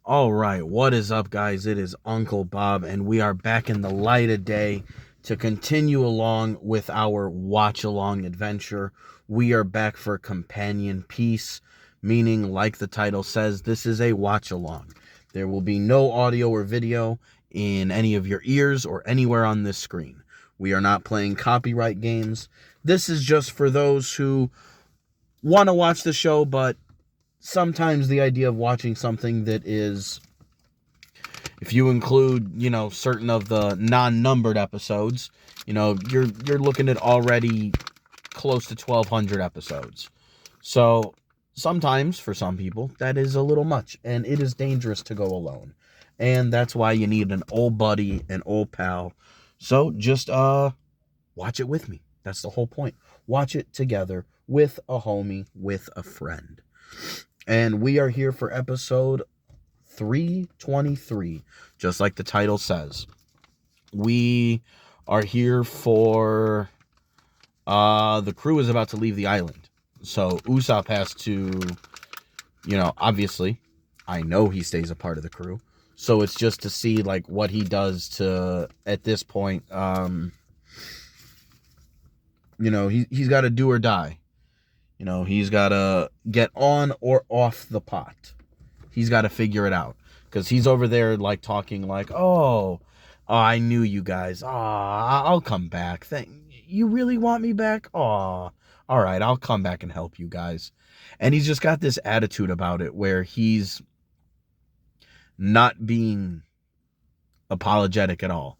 All right, what is up, guys? It is Uncle Bob, and we are back in the light of day to continue along with our watch along adventure. We are back for companion piece, meaning, like the title says, this is a watch along. There will be no audio or video in any of your ears or anywhere on this screen. We are not playing copyright games. This is just for those who want to watch the show, but sometimes the idea of watching something that is, if you include, certain of the non-numbered episodes, you're looking at already close to 1,200 episodes. So sometimes for some people that is a little much, and it is dangerous to go alone. And that's why you need an old buddy, an old pal. So just watch it with me. That's the whole point. Watch it together with a homie, with a friend. And we are here for episode 323, just like the title says. We are here for the crew is about to leave the island. So Usopp has to, obviously, I know he stays a part of the crew. So it's just to see like what he does to, at this point, he's got to do or die. He's got to get on or off the pot. He's got to figure it out, because he's over there like talking like, I knew you guys. I'll come back. You really want me back? All right, I'll come back and help you guys. And he's just got this attitude about it where he's not being apologetic at all.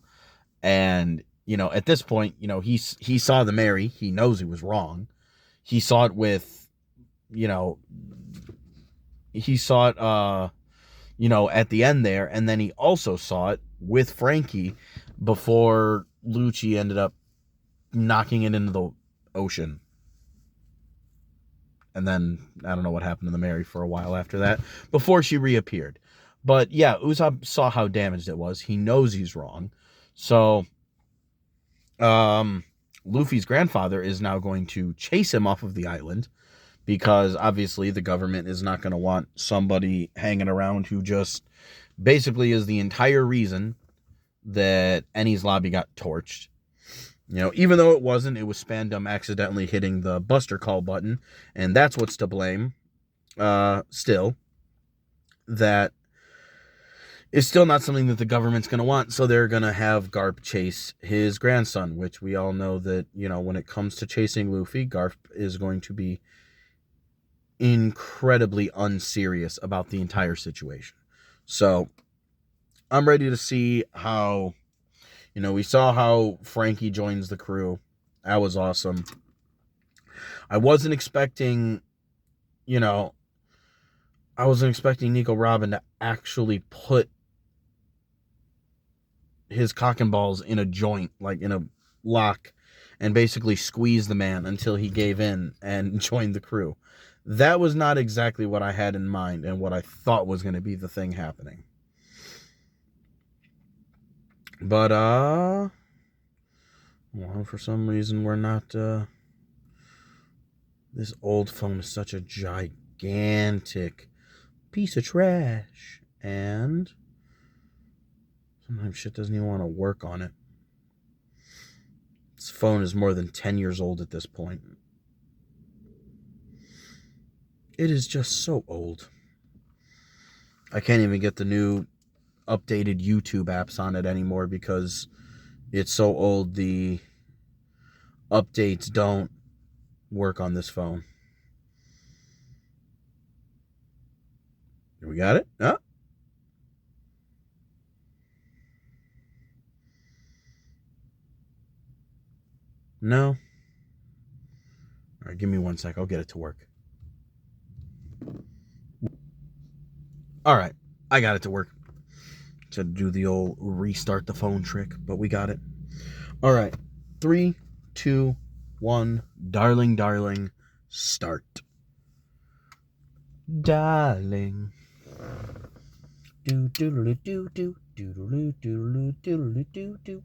And, at this point, he saw the Mary. He knows he was wrong. He saw it with, you know, he saw it, at the end there. And then he also saw it with Frankie before Lucci ended up knocking it into the ocean. And then I don't know what happened to the Mary for a while after that, before she reappeared. But yeah, Usopp saw how damaged it was. He knows he's wrong. So Luffy's grandfather is now going to chase him off of the island, because obviously the government is not going to want somebody hanging around who just basically is the entire reason that Ennie's lobby got torched. Even though it wasn't, it was Spandam accidentally hitting the Buster Call button, and that's what's to blame. Still, that is still not something that the government's going to want, so they're going to have Garp chase his grandson, which we all know that, when it comes to chasing Luffy, Garp is going to be incredibly unserious about the entire situation. So I'm ready to see how, we saw how Frankie joins the crew. That was awesome. I wasn't expecting, Nico Robin to actually put his cock and balls in a joint, like in a lock, and basically squeeze the man until he gave in and joined the crew. That was not exactly what I had in mind and what I thought was going to be the thing happening. But, well, for some reason we're not, this old phone is such a gigantic piece of trash, and sometimes shit doesn't even want to work on it. This phone is more than 10 years old at this point. It is just so old. I can't even get the new updated YouTube apps on it anymore because it's so old. The updates don't work on this phone. We got it? Huh? No? All right, give me 1 sec. I'll get it to work. All right, I got it to work. To do the old restart the phone trick, but we got it. All right, 3, 2, 1. Darling, darling, start. Darling. Do do do do do do do do do do.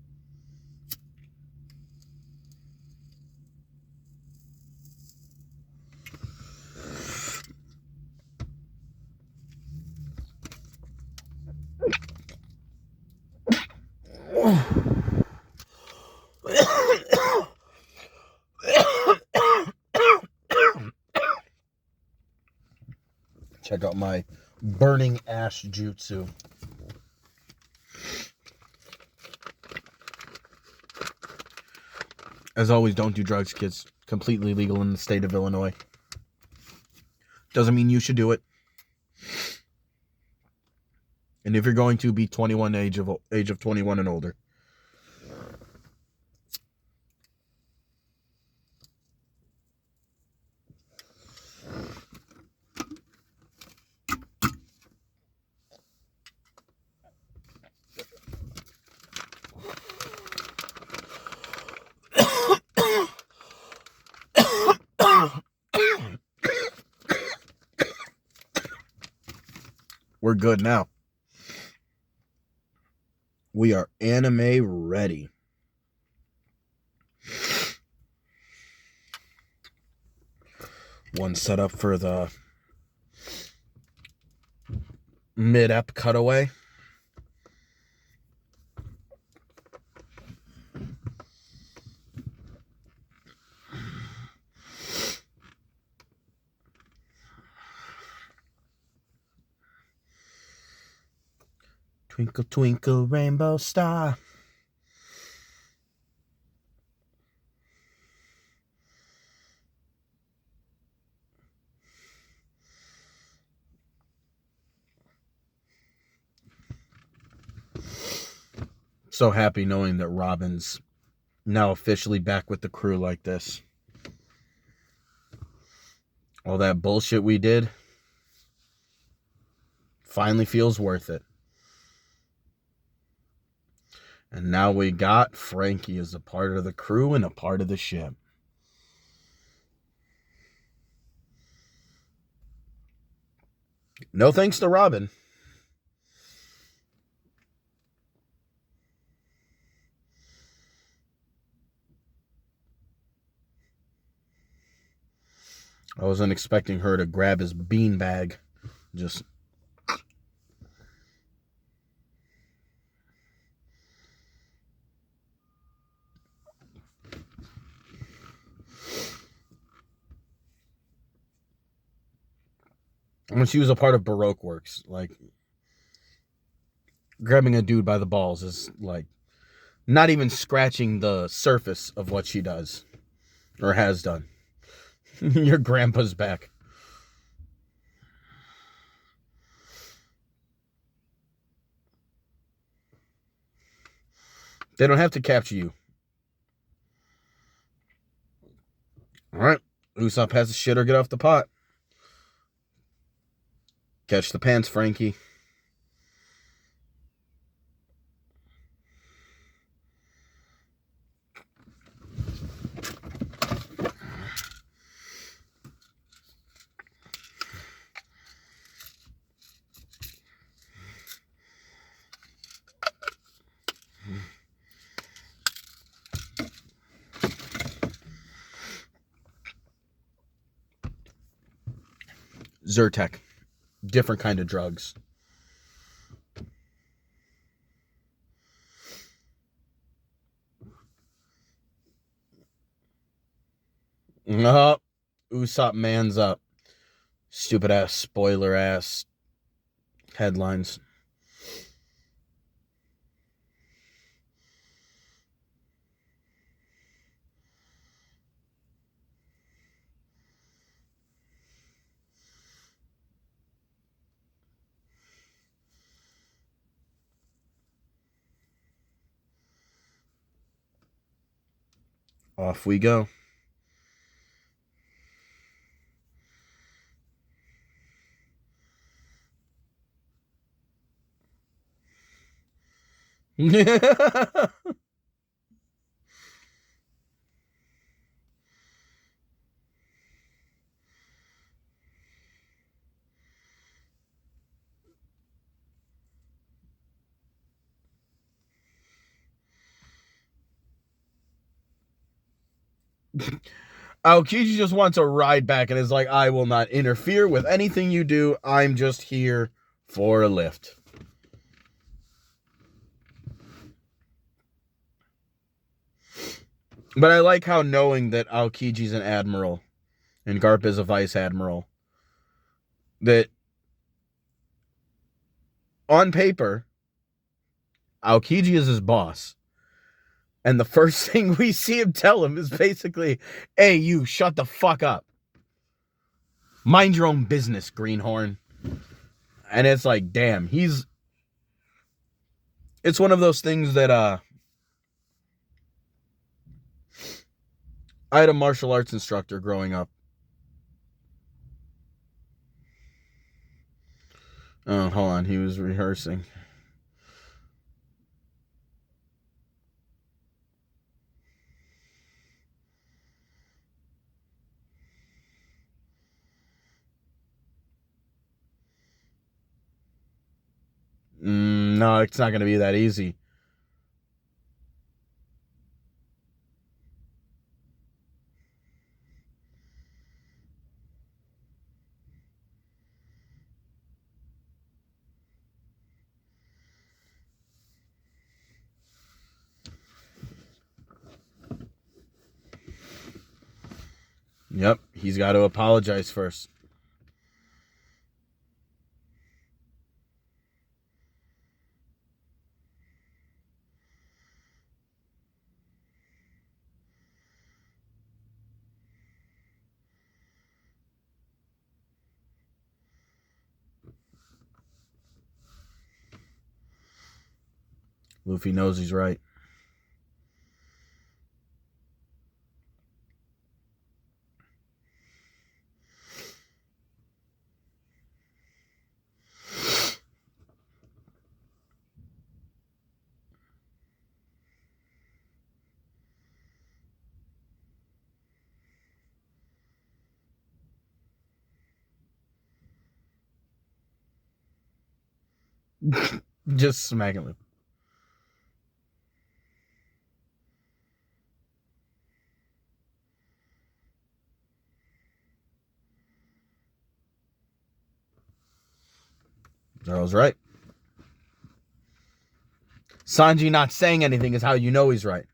Check out my burning ash jutsu. As always, don't do drugs, kids. Completely legal in the state of Illinois. Doesn't mean you should do it. And if you're going to be 21, age of 21 and older. We're good now. We are anime ready. One set up for the mid-ep cutaway. Twinkle, twinkle, rainbow star. So happy knowing that Robin's now officially back with the crew like this. All that bullshit we did finally feels worth it. And now we got Frankie as a part of the crew and a part of the ship. No thanks to Robin. I wasn't expecting her to grab his beanbag. Just... when she was a part of Baroque Works, like, grabbing a dude by the balls is, like, not even scratching the surface of what she does. Or has done. Your grandpa's back. They don't have to capture you. Alright. Usopp has the shit or get off the pot. Catch the pants, Frankie. Zyrtec. Different kind of drugs. Usopp man's up. Stupid ass, spoiler ass headlines. Off we go. Aokiji just wants a ride back and is like, I will not interfere with anything you do. I'm just here for a lift. But I like how knowing that Aokiji's an admiral and Garp is a vice admiral, that on paper, Aokiji is his boss. And the first thing we see him tell him is basically, hey, you, shut the fuck up. Mind your own business, Greenhorn. And it's like, damn, it's one of those things that I had a martial arts instructor growing up. Oh, hold on, he was rehearsing. No, it's not going to be that easy. Yep, he's got to apologize first. Luffy knows he's right. Just smacking Luffy. Zoro's right. Sanji not saying anything is how you know he's right.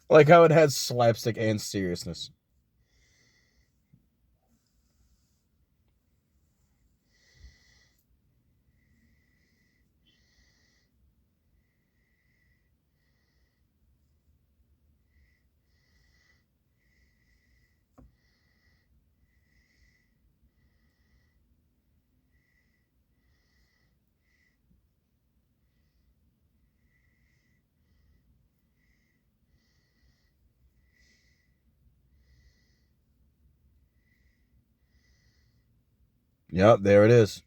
Like how it has slapstick and seriousness. Yep, there it is.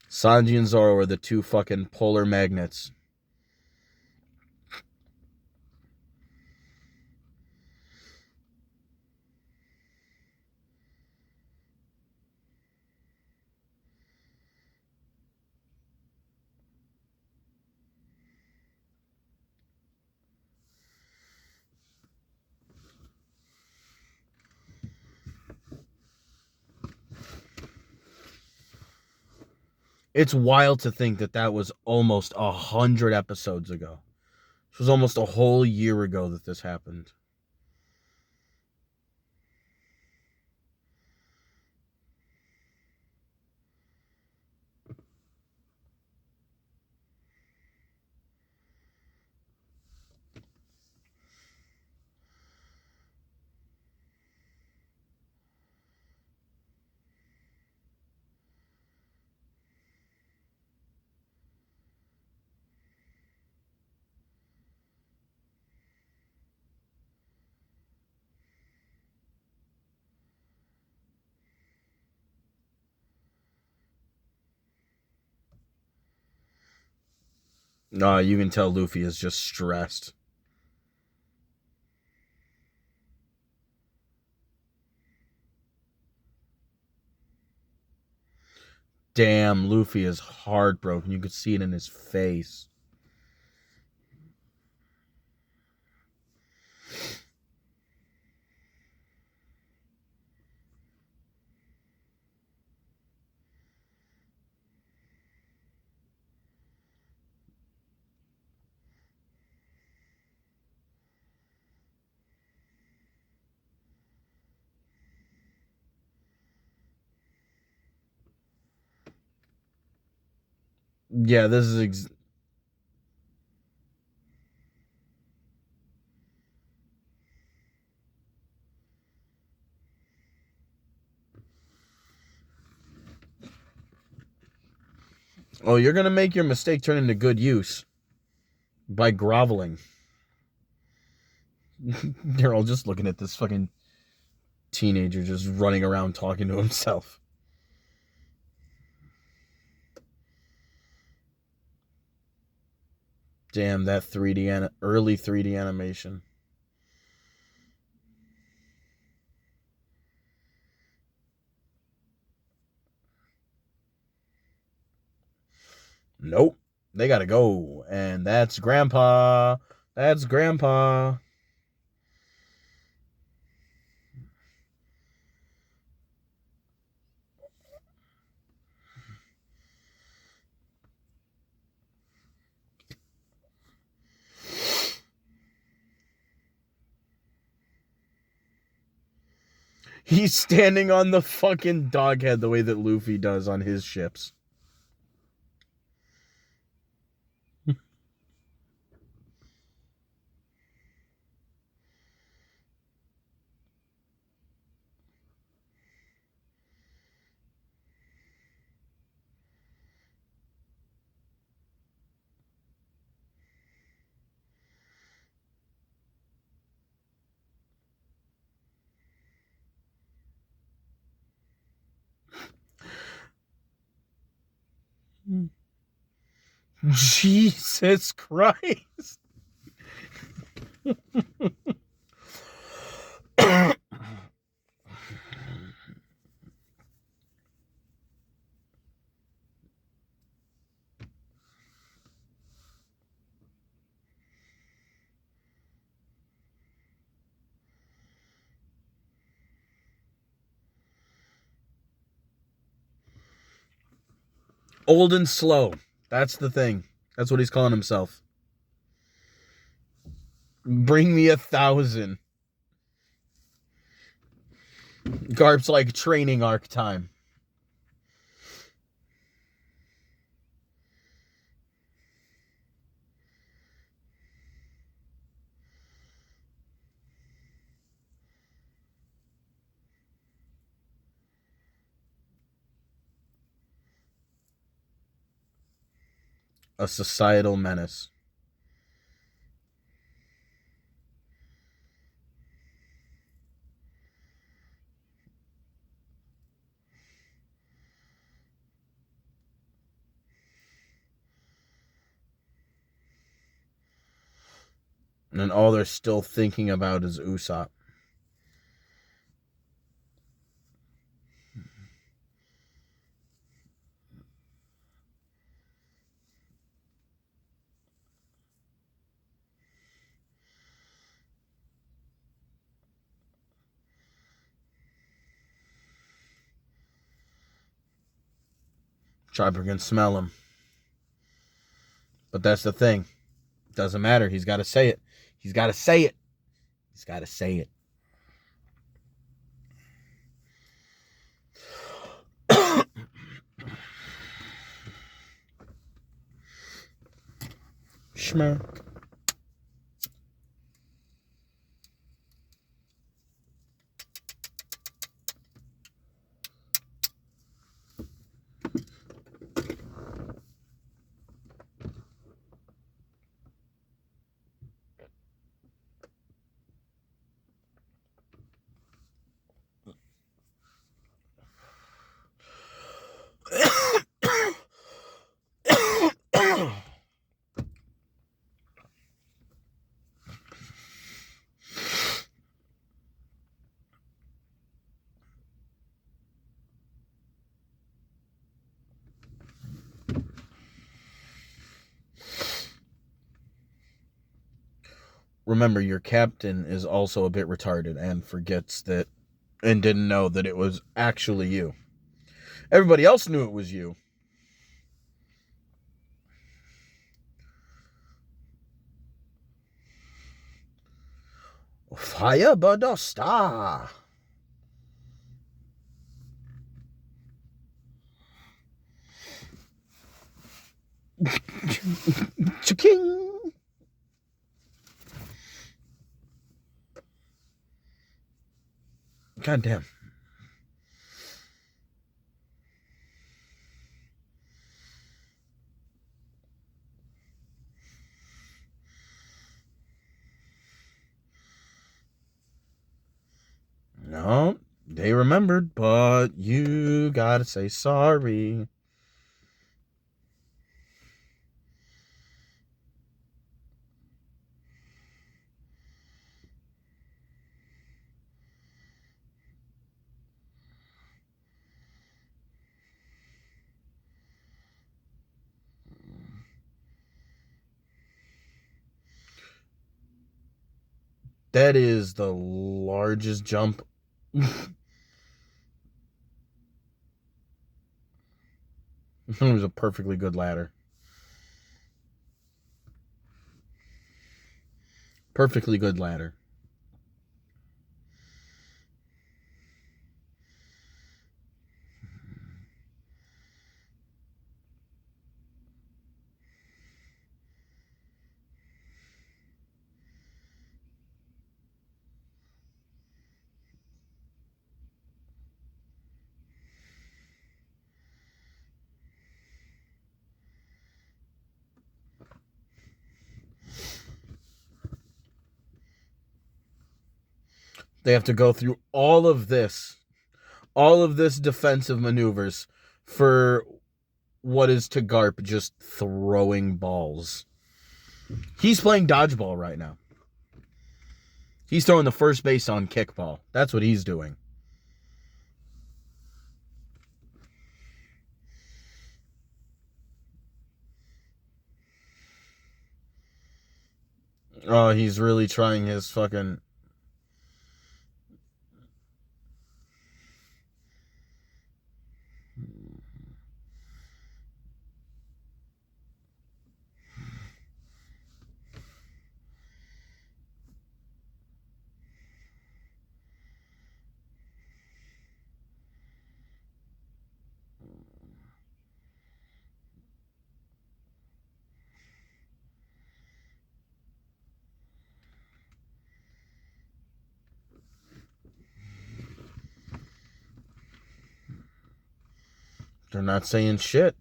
Sanji and Zoro are the two fucking polar magnets. It's wild to think that that was almost 100 episodes ago. It was almost a whole year ago that this happened. No, you can tell Luffy is just stressed. Damn, Luffy is heartbroken. You could see it in his face. Yeah, this is... Oh, you're going to make your mistake turn into good use by groveling. They're all just looking at this fucking teenager just running around talking to himself. Damn, that early 3D animation. Nope. They gotta go. And that's Grandpa. That's Grandpa. He's standing on the fucking dog head the way that Luffy does on his ships. Jesus Christ. Old and slow. That's the thing. That's what he's calling himself. Bring me 1,000. Garp's like training arc time. A societal menace. And all they're still thinking about is Usopp. Chopper can smell him. But that's the thing. Doesn't matter. He's got to say it. He's got to say it. He's got to say it. Schmack. Remember, your captain is also a bit retarded and forgets that and didn't know that it was actually you. Everybody else knew it was you. Fire but a star. Cha-king! God damn. No, they remembered, but you gotta say sorry. That is the largest jump. It was a perfectly good ladder. Perfectly good ladder. They have to go through all of this defensive maneuvers for what is to Garp just throwing balls. He's playing dodgeball right now. He's throwing the first base on kickball. That's what he's doing. Oh, he's really trying his fucking... They're not saying shit.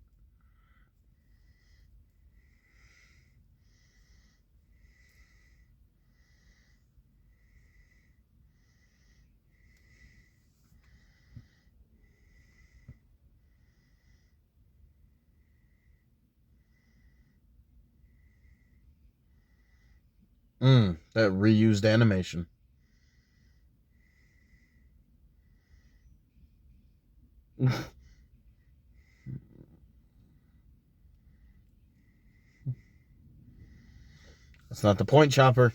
That reused animation. That's not the point, Chopper.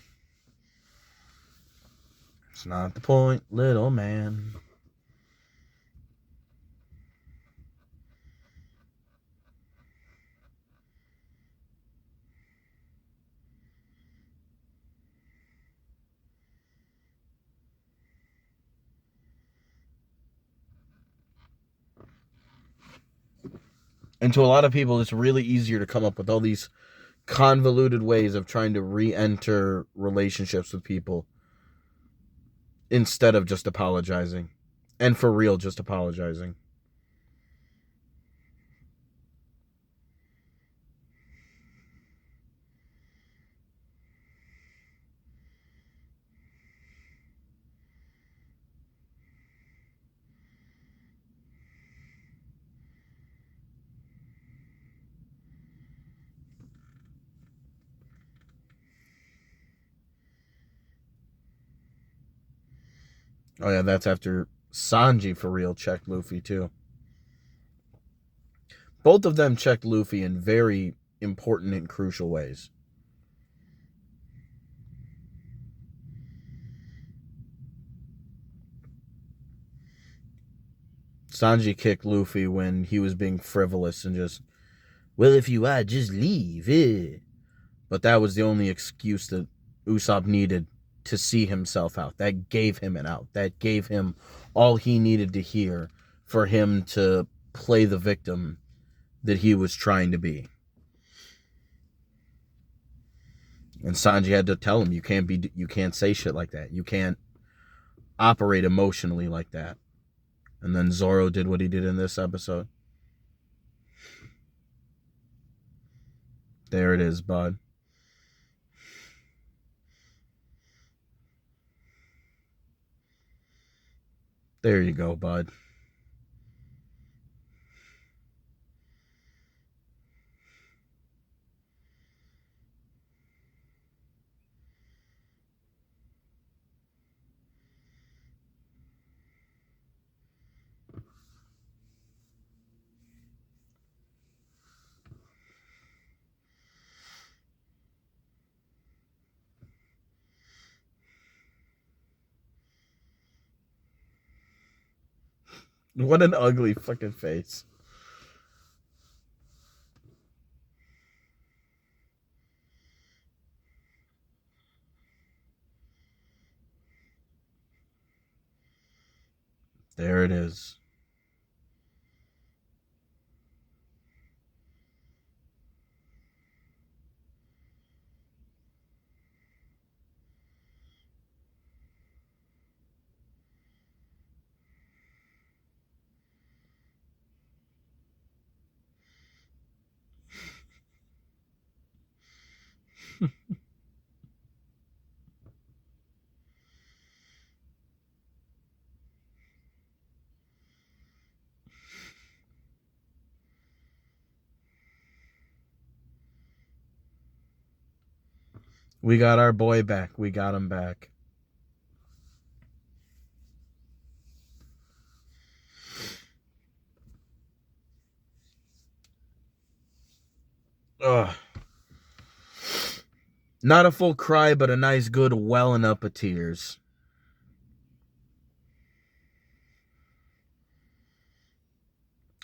It's not the point, little man. And to a lot of people, it's really easier to come up with all these convoluted ways of trying to re-enter relationships with people instead of just apologizing. And for real, just apologizing. Oh yeah, that's after Sanji for real checked Luffy too. Both of them checked Luffy in very important and crucial ways. Sanji kicked Luffy when he was being frivolous and just, well, if you are, just leave. But that was the only excuse that Usopp needed to see himself out. That gave him an out. That gave him all he needed to hear for him to play the victim that he was trying to be. And Sanji had to tell him, you can't say shit like that. You can't operate emotionally like that. And then Zoro did what he did in this episode. There it is, bud. There you go, bud. What an ugly fucking face. There it is. We got our boy back. We got him back. Ugh. Not a full cry, but a nice, good welling up of tears.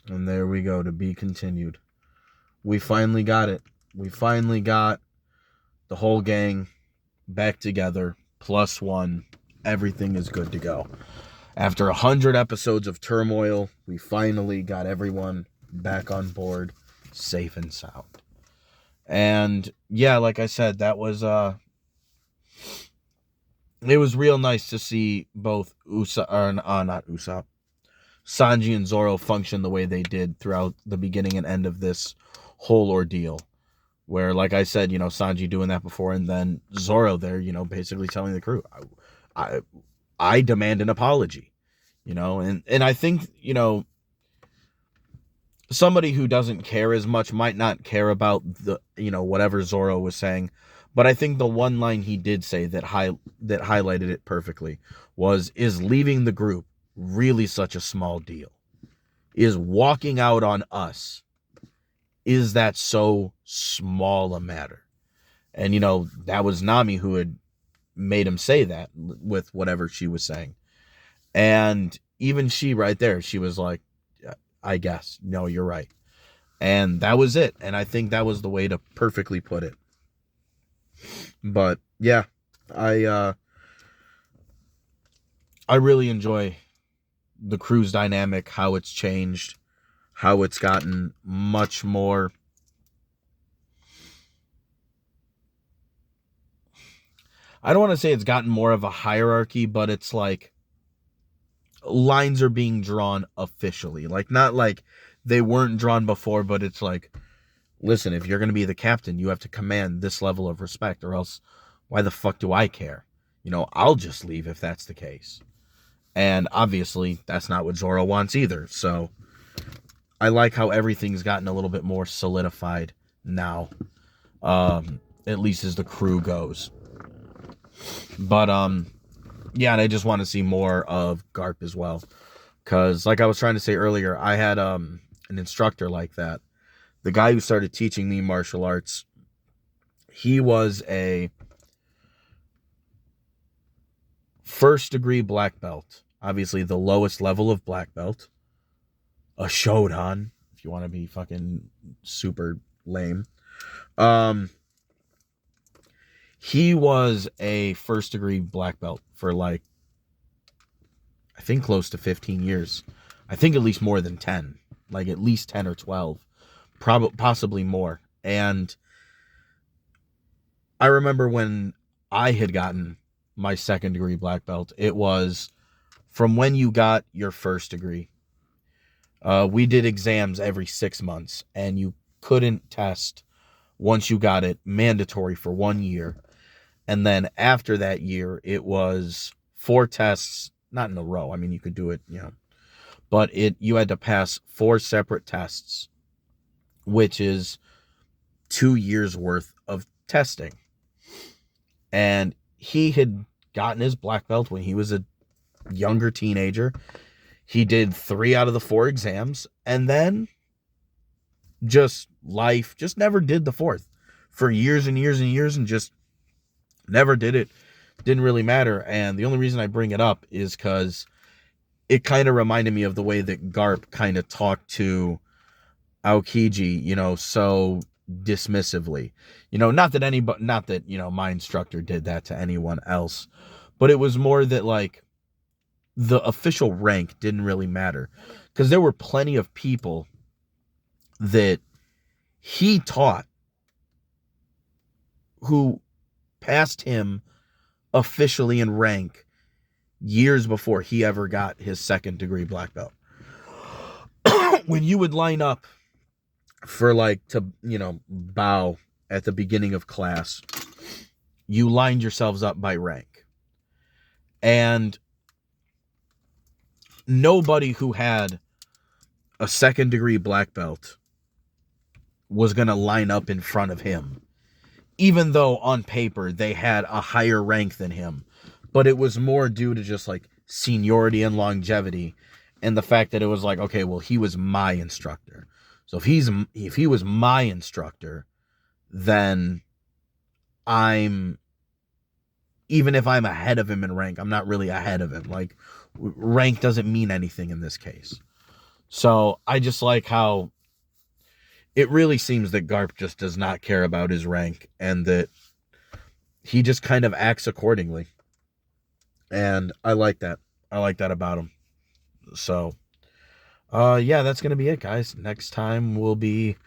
And there we go, to be continued. We finally got it. We finally got the whole gang back together, +1. Everything is good to go. After 100 episodes of turmoil, we finally got everyone back on board, safe and sound. And yeah, like I said, that was it was real nice to see both not Usopp, Sanji and Zoro function the way they did throughout the beginning and end of this whole ordeal. Where, like I said, Sanji doing that before, and then Zoro there, basically telling the crew, I demand an apology, and I think, somebody who doesn't care as much might not care about the, whatever Zoro was saying, but I think the one line he did say that highlighted it perfectly was, is leaving the group really such a small deal? Is walking out on us, is that so small a matter? And, that was Nami who had made him say that with whatever she was saying. And even she right there, she was like, I guess, no, you're right. And that was it. And I think that was the way to perfectly put it. But yeah, I really enjoy the crew's dynamic, how it's changed, how it's gotten much more, I don't want to say it's gotten more of a hierarchy, but it's like lines are being drawn officially. Like, not like they weren't drawn before, but it's like, listen, if you're going to be the captain, you have to command this level of respect, or else why the fuck do I care? I'll just leave if that's the case. And obviously, that's not what Zoro wants either. So I like how everything's gotten a little bit more solidified now, at least as the crew goes. But yeah, and I just want to see more of Garp as well, because like I was trying to say earlier, I had an instructor like that. The guy who started teaching me martial arts, he was a first degree black belt, obviously the lowest level of black belt, a shodan, if you want to be fucking super lame. He was a first degree black belt for like, I think close to 15 years. I think at least more than 10, like at least 10 or 12, possibly more. And I remember when I had gotten my second degree black belt, it was from when you got your first degree. We did exams every 6 months, and you couldn't test once you got it, mandatory for 1 year. And then after that year, it was 4 tests, not in a row. I mean, you could do it, but you had to pass 4 separate tests, which is 2 years worth of testing. And he had gotten his black belt when he was a younger teenager. He did 3 out of the 4 exams, and then just never did the fourth for years and years and years, and just never did it. Didn't really matter. And the only reason I bring it up is because it kind of reminded me of the way that Garp kind of talked to Aokiji, so dismissively. Not that, my instructor did that to anyone else, but it was more that, like, the official rank didn't really matter, because there were plenty of people that he taught who passed him officially in rank years before he ever got his second degree black belt. When you would line up for, like, to, bow at the beginning of class, you lined yourselves up by rank. And nobody who had a second degree black belt was going to line up in front of him, even though on paper they had a higher rank than him. But it was more due to just, like, seniority and longevity, and the fact that it was like, okay, well, he was my instructor. So if he was my instructor, then even if I'm ahead of him in rank, I'm not really ahead of him. Like, rank doesn't mean anything in this case. So I just like how it really seems that Garp just does not care about his rank, and that he just kind of acts accordingly. And I like that. I like that about him. So, yeah, that's going to be it, guys. Next time will be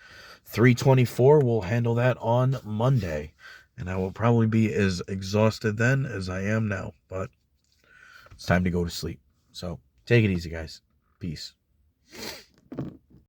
324. We'll handle that on Monday. And I will probably be as exhausted then as I am now. But it's time to go to sleep. So, take it easy, guys. Peace.